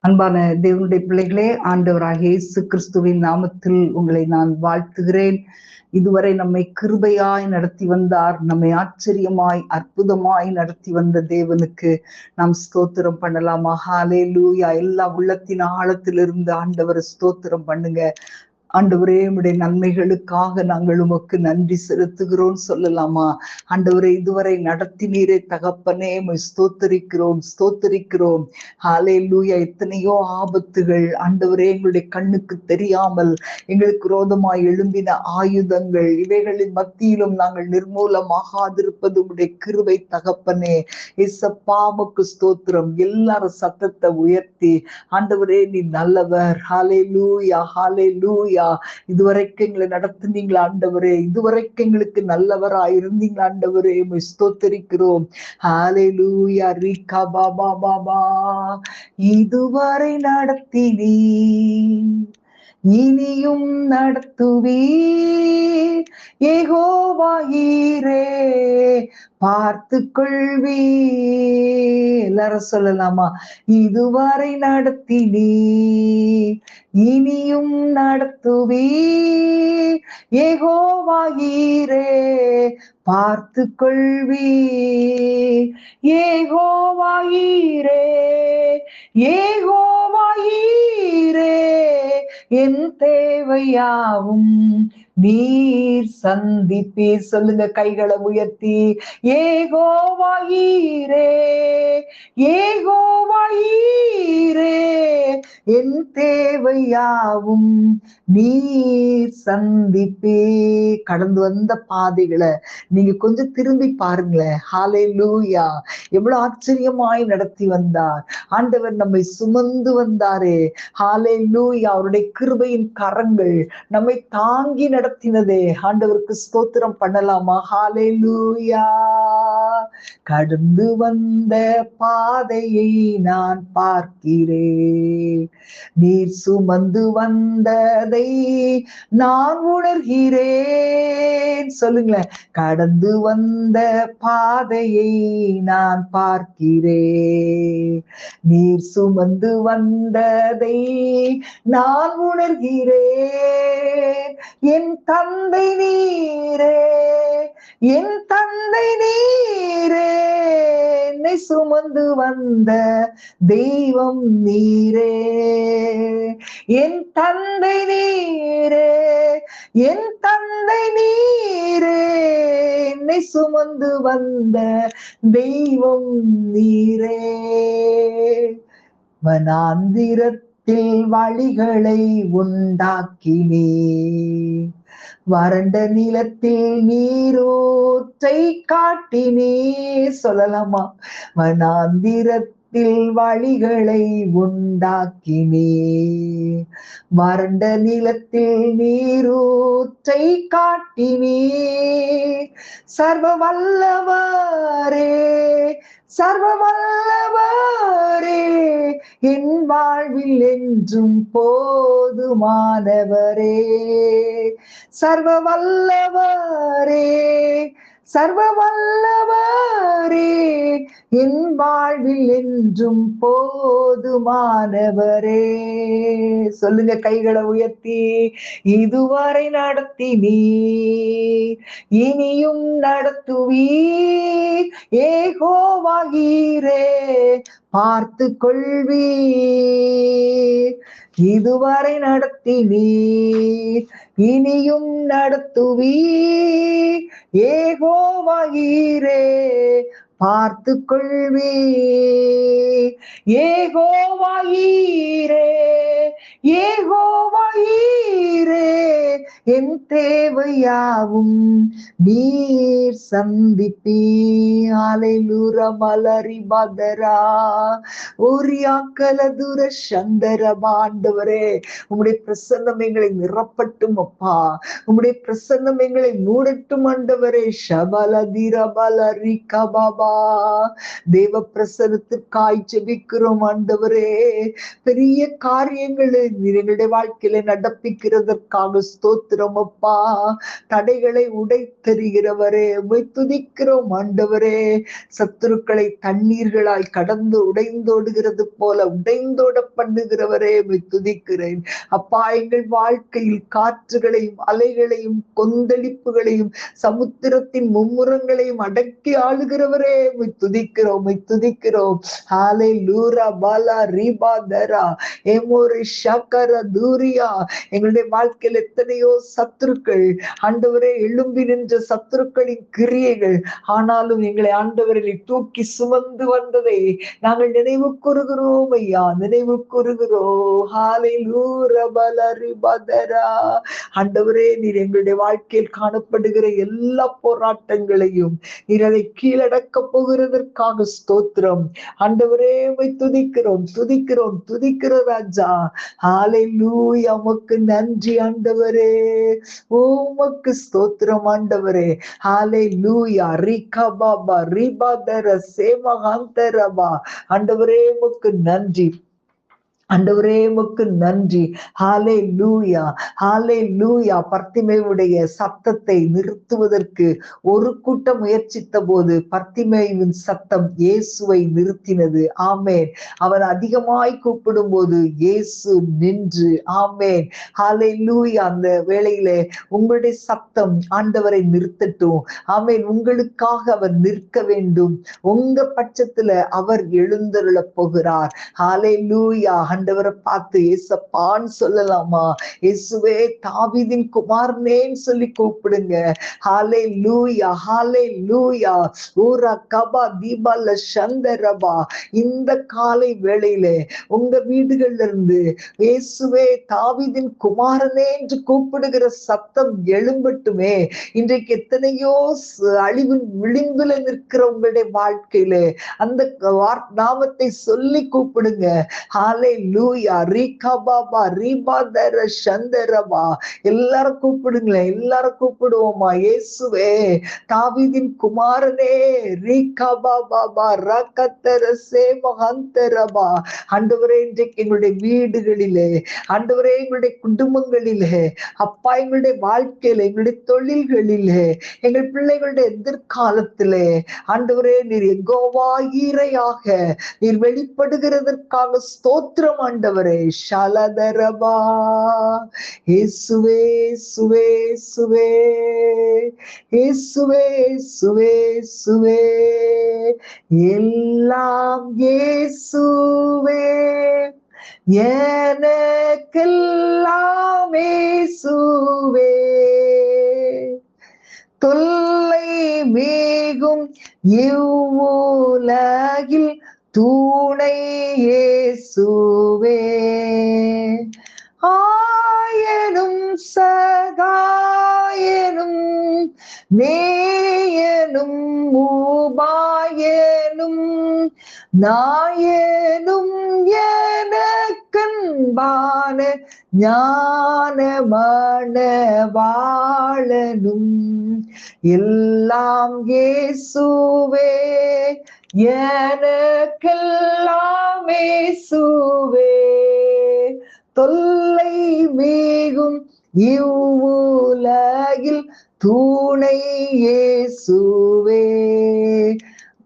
அன்பான தேவனுடைய பிள்ளைகளே, ஆண்டவராகிய இயேசு கிறிஸ்துவின் நாமத்தில் உங்களை நான் வாழ்த்துகிறேன். இதுவரை நம்மை கிருபையாய் நடத்தி வந்தார். நம்மை ஆச்சரியமாய் அற்புதமாய் நடத்தி வந்த தேவனுக்கு நாம் ஸ்தோத்திரம் பண்ணலாமா? ஹல்லேலூயா. எல்லா உள்ளத்தின் ஆழத்திலிருந்து ஆண்டவரை ஸ்தோத்திரம் பண்ணுங்க. ஆண்டவரே, உம்முடைய நன்மைகளுக்காக நாங்கள் உமக்கு நன்றி செலுத்துகிறோம் சொல்லலாமா? ஆண்டவரே, இதுவரை நடத்தினீரே தகப்பனே, உம்மை ஸ்தோத்தரிக்கிறோம். ஹல்லேலூயா. எத்தனையோ ஆபத்துகள் ஆண்டவரே எங்களுடைய கண்ணுக்கு தெரியாமல் எங்களுக்கு விரோதமாய் எழும்பின ஆயுதங்கள், இவைகளின் மத்தியிலும் நாங்கள் நிர்மூலமாகாதிருப்பது உம்முடைய கிருபை தகப்பனே. இயேசப்பா, உமக்கு ஸ்தோத்திரம். எல்லாரும் சத்தத்தை உயர்த்தி ஆண்டவரே நீ நல்லவர், ஹல்லேலூயா ஹல்லேலூயா, இதுவரைக்கும் எங்களை நடத்துனீங்களா ஆண்டவரே, இதுவரைக்கும் எங்களுக்கு நல்லவரா இருந்தீங்களா ஆண்டவரே, உம்மை ஸ்தோத்தரிக்கிறோம். ஹல்லேலூயா. ரீகா பாபா பாபா, இதுவரை நடத்தினீ இனியும் நடத்துவீர், யெகோவா ஈரே பார்த்து கொள்வீர். எல்லாரும் சொல்லலாமா? இதுவரை நடத்தினீர் இனியும் நடத்துவீர், யெகோவா ஈரே பார்த்து கொள்வீர், யெகோவா ஈரே, யெகோவா ஈரே என் தேவையாவும் நீர் சந்திப்பீர். சொல்லுங்க கைகளை உயர்த்தி. யெகோவா ஈரே, யெகோவா ஈரே என் தேவையாவும் நீர் சந்திப்பீர். கடந்து வந்த பாதைகளை நீங்க கொஞ்சம் திரும்பி பாருங்களேன். ஹல்லேலூயா. எவ்வளவு ஆச்சரியமாய் நடத்தி வந்தார் ஆண்டவர், நம்மை சுமந்து வந்தாரே. ஹல்லேலூயா. அவருடைய கிருபையின் கரங்கள் நம்மை தாங்கி நடத்தினதே. ஆண்டவருக்கு ஸ்தோத்திரம் பண்ணலாமா? ஹல்லேலூயா. கடந்து வந்த பாதையை நான் பார்க்கிறேன், நீர் சுமந்து வந்ததை நான் உணர்கிறேன். சொல்லுங்களேன். கடந்து வந்த பாதையை நான் பார்க்கிறேன், நீர் சுமந்து வந்ததை நான் உணர்கிறேன். என் தந்தை நீரே, என் தந்தை நீரே, என்னை சுமந்து வந்த தெய்வம் நீரே. என் தந்தை நீரே, என் தந்தை நீரே, என்னை சுமந்து வந்த தெய்வம் நீரே. வனாந்திரத்தில் வழிகளை உண்டாக்கினே, வறண்ட நிலத்தில் நீரூற்றை காட்டினே. சொல்லலாமா? வனாந்திரத்தில் வழிகளை உண்டாக்கினே, வறண்ட நிலத்தில் நீரூற்றை காட்டினே. சர்வ வல்லவரே, சர்வ வல்லவரே, என் வாழ்வில் என்றும் போதுமானவரே. சர்வ வல்லவரே, சர்வ வல்லவரே, என் வாழ்வில் என்றும் போதுமானவரே. சொல்லுங்க கைகளை உயர்த்தி. இதுவரை நடத்தினீர் இனியும் நடத்துவீர், யெகோவா ஈரே பார்த்து கொள்வீர். இதுவரை நடத்தினீர் இனியும் நடத்துவீர், யெகோவா ஈரே பார்த்து கொள்வீர், யெகோவா ஈரே, யெகோவா ஈரே என் தேவையாவும் நீர் சந்திப்பீர். ஹல்லேலூயா. மலரி பதரா ஓரியாக்கலதுர சந்தரமா. ஆண்டவரே, உம்முடைய பிரசன்னம் எங்களை நிரப்பட்டும் அப்பா, உம்முடைய பிரசன்னம் எங்களை மூடட்டும் ஆண்டவரே. ஷபலதிரபலரி கபாபா. தேவ பிரசனத்திற்காய் ஜெபிக்கிறோம் ஆண்டவரே. பெரிய காரியங்களை நீர் எங்களுடைய வாழ்க்கையில நடப்பிக்கிறதற்காக ஸ்தோத்திரம் அப்பா. தடைகளை உடைத்தெறிகிறவரே, உம்மை துதிக்கிறோம் ஆண்டவரே. சத்துருக்களை தண்ணீர்களாய் கடந்து உடைந்தோடுகிறது போல உடைந்தோட பண்ணுகிறவரே, உம்மை துதிக்கிறேன் அப்பா. எங்கள் வாழ்க்கையில் காற்றுகளையும் அலைகளையும் கொந்தளிப்புகளையும் சமுத்திரத்தின் மும்முரங்களையும் அடக்கி ஆளுகிறவரே, உம்மை துதிக்கிறோம், உம்மை துதிக்கிறோம். ஹalleluya பாலா ரீபா தரா எமோரி ஷக்கர தூரியா. எங்களுடைய வாழ்க்கையில் எத்தனையோ சத்துருக்கள் ஆண்டவரே, எழும்பி நின்ற சத்துருக்களின் கிரியைகள், ஆனாலும் எங்களை ஆண்டவரில் தூக்கி சுமந்து வந்ததை நாங்கள் நினைவு கூறுகிறோம் ஐயா, நினைவு கூறுகிறோம். ஹalleluya பாலா ரீபா தரா. ஆண்டவரே, நீர் எங்களுடைய வாழ்க்கையில் காணப்படுகிற எல்லா போராட்டங்களையும் நீர் அதை கீழடக்க போகிறதற்காக ஸ்தோத்திரம் ஆண்டவரே. உம்மை துதிக்கிறோம், துதிக்கிறோம், துதிக்கிற ராஜா. ஹalleluya, உமக்கு நன்றி ஆண்டவரே. உமக்கு ஸ்தோத்திரம் ஆண்டவரே. ஹalleluya ரிகா பாபா ரிபாதர சேமகாந்தரபா. ஆண்டவரே உமக்கு நன்றி, ஆண்டவரே உமக்கு நன்றி. ஹalleluya, ஹalleluya. பர்த்திமேயுடைய சத்தத்தை நிறுத்துவதற்கு ஒரு கூட்டம் முயற்சித்த போது பர்த்திமேயுவின் சத்தம் இயேசுவை நிறுத்தினது. ஆமேன். அவன் அதிகமாய் கூப்பிடும் போது இயேசு நின்று. ஆமேன். ஹalleluya. அந்த வேளையிலே உங்களுடைய சத்தம் ஆண்டவரை நிறுத்தட்டும். ஆமேன். உங்களுக்காக அவர் நிற்க வேண்டும். உங்க பட்சத்துல அவர் எழுந்தருள போகிறார். ஹalleluya. ஆண்டவரை பார்த்து ஏசப்பான்னு சொல்லலாமா? இயேசுவே தாவீதின் குமாரனேன்னு சொல்லி கூப்பிடுங்க. ஹalleluya, ஹalleluya. ஊரா கபா தீபால சந்தரபா. இந்த காலை வேளையிலே உங்க வீடுகள்ல இருந்து இயேசுவே தாவீதின் குமாரனே என்று கூப்பிடுகிற சத்தம் எழும்பட்டுமே. இன்றைக்கு எத்தனையோ அழிவின் விளிம்புல நிற்கிற உங்களுடைய வாழ்க்கையில அந்த நாமத்தை சொல்லி கூப்பிடுங்க. ஹalleluya ரிகபாபா ரிபாதர சந்தரபா. எல்லாரும் கூப்பிடுங்களேன், எல்லாரும் கூப்பிடுவோமா? இயேசுவே தாவீதின் குமாரனே ரிகபாபா ரகதர சேமஹந்தரபா. ஆண்டவரே, இன்றைக்கு எங்களுடைய வீடுகளிலே, ஆண்டவரே எங்களுடைய குடும்பங்களிலே, அப்பா எங்களுடைய வாழ்க்கையில, எங்களுடைய தொழில்களிலே, எங்கள் பிள்ளைகளுடைய எதிர்காலத்திலே ஆண்டவரே நீர் யெகோவா ஈரையாக நீர் வெளிப்படுகிறதற்காக ஸ்தோத்திரம் ஆண்டவரே. ஷலதரபா. இயேசுவே சுவே சுவே, இயேசுவே சுவே சுவே, எல்லாம் இயேசுவே, எனக்கெல்லாம் இயேசுவே, தொல்லை மிகும் இவ்வுலகில் துணை இயேசுவே, ஆயனும் சகாயனும் நேயனும் உபாயனும் நாயனும் எனக்கன்பான ஞானமான வாழனும் எல்லாம் இயேசுவே, எனக்கெல்லாம் இயேசுவே, தொல்லை மிகும் இவ்வுலகில் துணை இயேசுவே,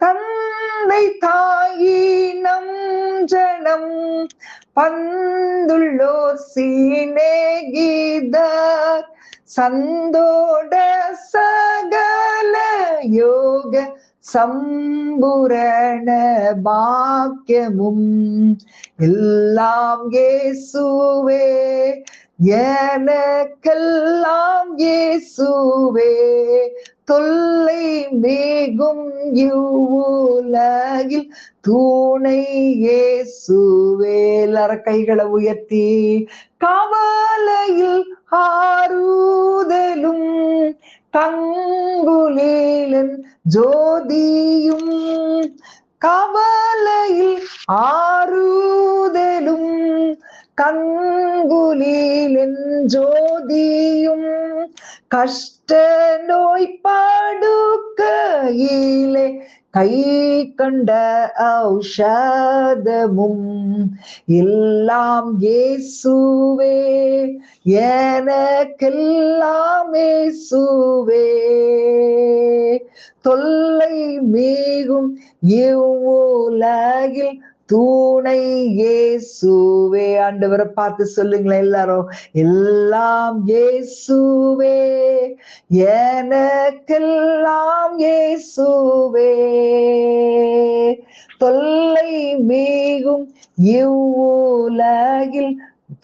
தந்தை தாயினம் ஜனம் பந்துள்ளோர் சிநேகிதர் சந்தோட சகல யோக சம்பூரண பாக்கியமும் எல்லாம் இயேசுவே, எனக்கெல்லாம் இயேசுவே, தொல்லை மிகும் இவ்வுலகில் துணை இயேசுவே. எல்லாரும் கைகளை உயர்த்தி கவலையில் ஆறுதலும் கங்குலிலன் ஜோதியும், கவலையில் ஆறுதலும் கங்குலிலன் ஜோதியும், கஷ்ட நோய் படுக்கையிலே கை கண்ட ஔஷதமும் எல்லாம் இயேசுவே, எனக்கெல்லாம் இயேசுவே. தொல்லை மிகும் இவ்வுலகில் துணை இயேசுவே. ஆண்டவரை பார்த்து சொல்லுங்களேன் எல்லாரும், எல்லாம் இயேசுவே, எனக்கெல்லாம் இயேசுவே. தொல்லை மிகும் இவ்வுலகில்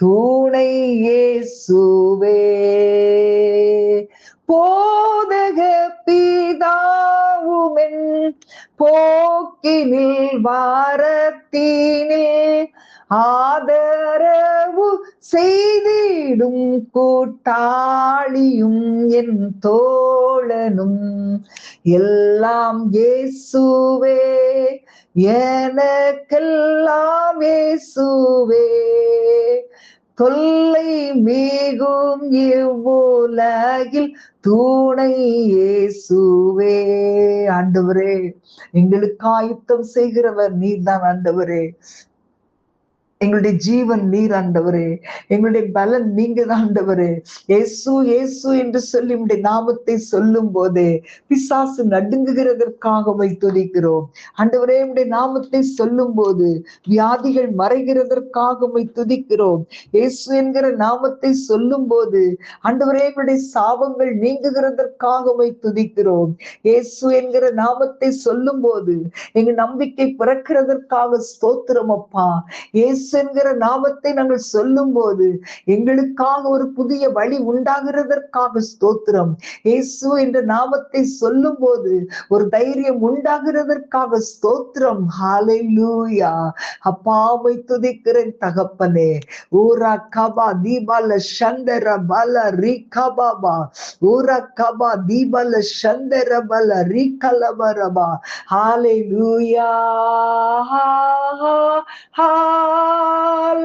துணை இயேசுவே. போதக பிதாவுமென் போக்கினில் வாரத்தினில் ஆதரவு செய்திடும் கூட்டாளியும் என் தோழனும் எல்லாம் இயேசுவே, எனக்கெல்லாம் இயேசுவே. தொல்லை மிகும் இவ்வுலகில் துணை இயேசுவே. ஆண்டவரே, எங்களுக்கு ஆயுத்தம் செய்கிறவர் நீர்தான் ஆண்டவரே. எங்களுடைய ஜீவன் நீர் ஆண்டவரே, எங்களுடைய பலன் நீங்க தான் ஆண்டவரே. இயேசு இயேசு என்று சொல்லி உம்முடைய நாமத்தை சொல்லும் போதே பிசாசு நடுங்குகிறதற்காக துதிக்கிறோம் ஆண்டவரே. உம்முடைய நாமத்தை சொல்லும் போது வியாதிகள் மறைகிறதற்காக துதிக்கிறோம். இயேசு என்கிற நாமத்தை சொல்லும் போது ஆண்டவரே எங்களுடைய சாபங்கள் நீங்குகிறதற்காக துதிக்கிறோம். இயேசு என்கிற நாமத்தை சொல்லும் போது எங்க நம்பிக்கை பிறக்கிறதற்காக ஸ்தோத்திரம் அப்பா. இயேசு என்கிற நாமத்தை நாங்கள் சொல்லும் போது எங்களுக்காக ஒரு புதிய வழி உண்டாகிறதற்காக ஸ்தோத்திரம். இயேசு என்ற நாமத்தை சொல்லும் போது ஒரு தைரியம் உண்டாகிறதற்காக ஸ்தோத்திரம். ஹல்லேலூயா. அப்பாவை துதிக்கிறேன் தகப்பனே. ஊரா கபா தீபால சந்தர பல ரிகபாபா, ஊரா கபா தீபால சந்தர பல ரிகலபரபா. ஹல்லேலூயா.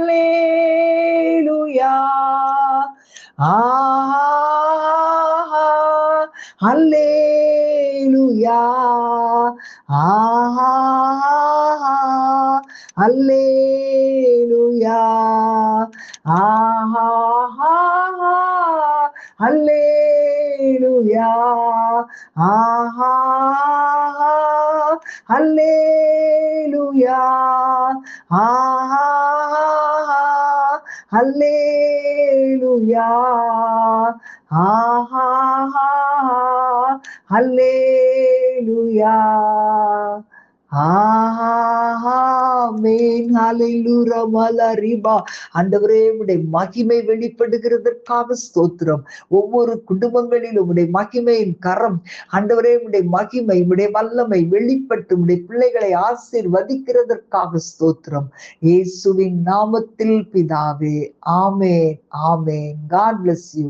Hallelujah. Hallelujah. Hallelujah. Hallelujah. Hallelujah. Hallelujah. Hallelujah. ஆமென். ஹல்லேலூயா. மலரிபா. ஆண்டவரே உம்முடைய மகிமை வெளிப்படுகிறதற்காக ஸ்தோத்திரம். ஒவ்வொரு குடும்பங்களிலும் உம்முடைய மகிமையின் கரம் ஆண்டவரே, உம்முடைய மகிமை உம்முடைய வல்லமை வெளிப்பட்டு உம்முடைய பிள்ளைகளை ஆசீர்வதிக்கிறதற்காக ஸ்தோத்திரம். இயேசுவின் நாமத்தில் பிதாவே. ஆமென். ஆமென். God bless you.